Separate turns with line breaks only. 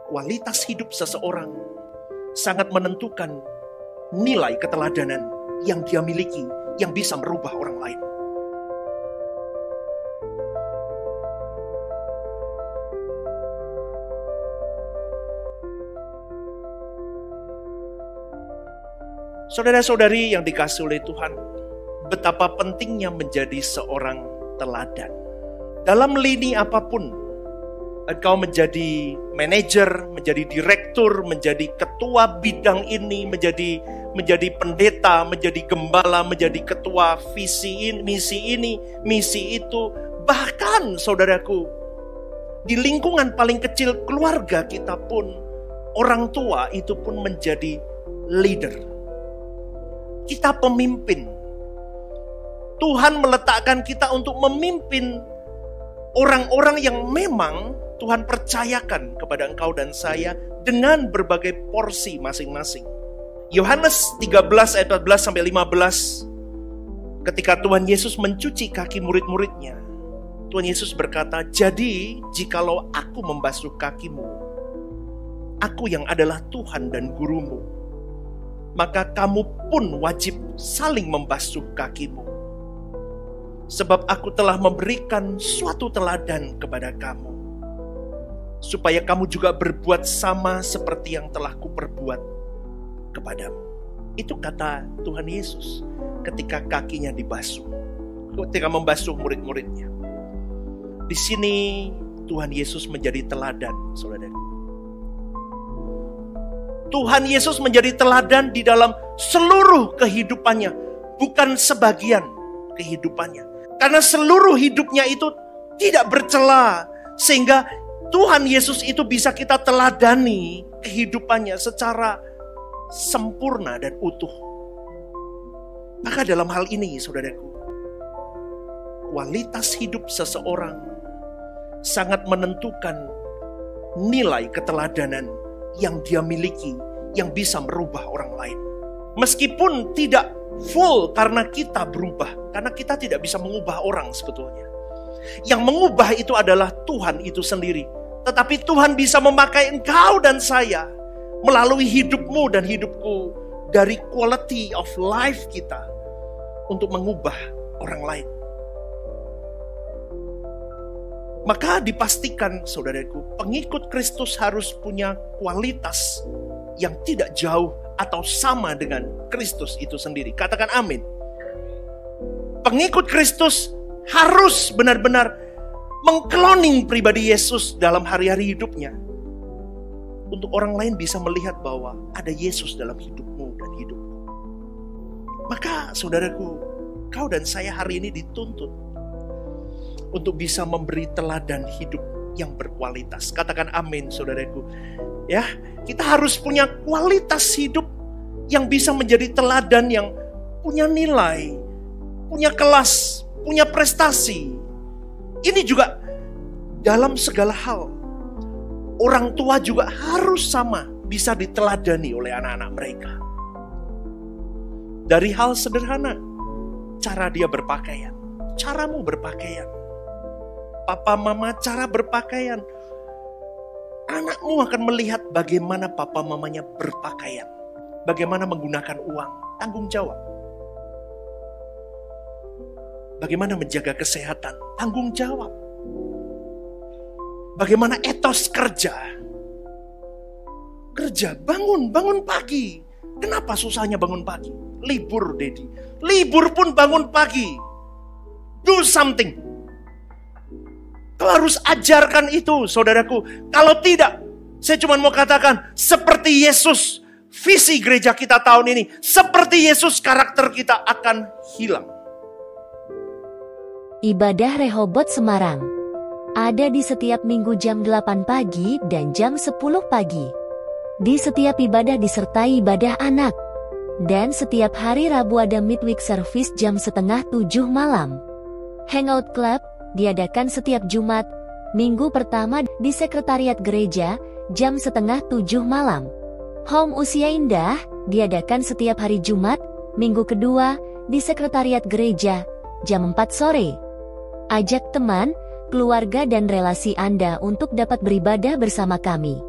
Kualitas hidup seseorang sangat menentukan nilai keteladanan yang dia miliki yang bisa merubah orang lain. Saudara-saudari yang dikasihi oleh Tuhan, betapa pentingnya menjadi seorang teladan. Dalam lini apapun, engkau menjadi manajer, menjadi direktur, menjadi ketua bidang ini, menjadi pendeta, menjadi gembala, menjadi ketua visi ini, misi itu. Bahkan saudaraku, di lingkungan paling kecil keluarga kita pun, orang tua itu pun menjadi leader. Kita pemimpin. Tuhan meletakkan kita untuk memimpin orang-orang yang memang Tuhan percayakan kepada engkau dan saya dengan berbagai porsi masing-masing. Yohanes 13 ayat 14-15, ketika Tuhan Yesus mencuci kaki murid-muridnya, Tuhan Yesus berkata, "Jadi jikalau aku membasuh kakimu, aku yang adalah Tuhan dan gurumu, maka kamu pun wajib saling membasuh kakimu. Sebab aku telah memberikan suatu teladan kepada kamu, supaya kamu juga berbuat sama seperti yang telah kuperbuat kepadamu." Itu kata Tuhan Yesus ketika kakinya dibasuh, ketika membasuh murid-muridnya. Di sini Tuhan Yesus menjadi teladan, saudara. Tuhan Yesus menjadi teladan di dalam seluruh kehidupannya, bukan sebagian kehidupannya. Karena seluruh hidupnya itu tidak bercela, sehingga Tuhan Yesus itu bisa kita teladani kehidupannya secara sempurna dan utuh. Maka dalam hal ini, saudaraku, kualitas hidup seseorang sangat menentukan nilai keteladanan yang dia miliki, yang bisa merubah orang lain. Meskipun tidak full karena kita berubah, karena kita tidak bisa mengubah orang sebetulnya. Yang mengubah itu adalah Tuhan itu sendiri. Tetapi Tuhan bisa memakai engkau dan saya melalui hidupmu dan hidupku, dari quality of life kita untuk mengubah orang lain. Maka dipastikan, saudaraku, pengikut Kristus harus punya kualitas yang tidak jauh atau sama dengan Kristus itu sendiri. Katakan amin. Pengikut Kristus harus benar-benar mengkloning pribadi Yesus dalam hari-hari hidupnya, untuk orang lain bisa melihat bahwa ada Yesus dalam hidupmu dan hidupku. Maka saudaraku, kau dan saya hari ini dituntut untuk bisa memberi teladan hidup yang berkualitas. Katakan amin, saudaraku. Ya, kita harus punya kualitas hidup yang bisa menjadi teladan, yang punya nilai, punya kelas, punya prestasi. Ini juga dalam segala hal. Orang tua juga harus sama bisa diteladani oleh anak-anak mereka. Dari hal sederhana, cara dia berpakaian, caramu berpakaian. Papa mama cara berpakaian. Anakmu akan melihat bagaimana papa mamanya berpakaian. Bagaimana menggunakan uang, tanggung jawab. Bagaimana menjaga kesehatan, tanggung jawab. Bagaimana etos kerja. Kerja, bangun pagi. Kenapa susahnya bangun pagi? Libur, Dedi. Libur pun bangun pagi. Do something. Kau harus ajarkan itu, saudaraku. Kalau tidak, saya cuma mau katakan, seperti Yesus, visi gereja kita tahun ini, seperti Yesus karakter kita akan hilang.
Ibadah Rehobot Semarang ada di setiap minggu jam 8 pagi dan jam 10 pagi. Di setiap ibadah disertai ibadah anak. Dan setiap hari Rabu ada midweek service jam 6:30 malam. Hangout Club diadakan setiap Jumat, minggu pertama di sekretariat gereja, jam 6:30 malam. Home Usia Indah diadakan setiap hari Jumat, minggu kedua di sekretariat gereja, jam 4 sore. Ajak teman, keluarga dan relasi Anda untuk dapat beribadah bersama kami.